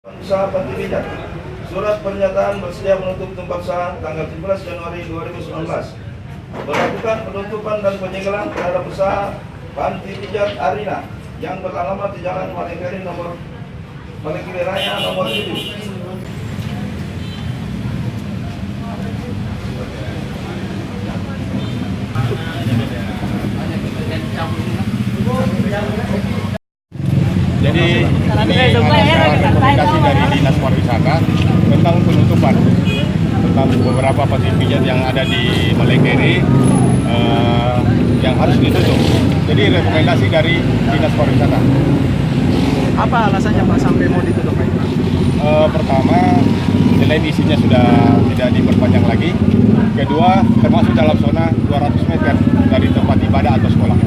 Usaha Panti Pijat. Surat pernyataan bersedia menutup tempat usaha tanggal 17 Januari 2019. Melakukan penutupan dan penyegelan terhadap usaha Panti Pijat Arina yang beralamat di Jalan Malekiri Raya nomor 7. Jadi ini komunikasi dari Dinas Pariwisata tentang penutupan tentang beberapa panti pijat yang ada di Malekiri yang harus ditutup. Jadi rekomendasi dari Dinas Pariwisata. Apa alasannya Pak sampai mau ditutup Pak? Pertama, selain isinya sudah tidak diperpanjang lagi. Kedua, termasuk dalam zona 200 meter dari tempat ibadah atau sekolah.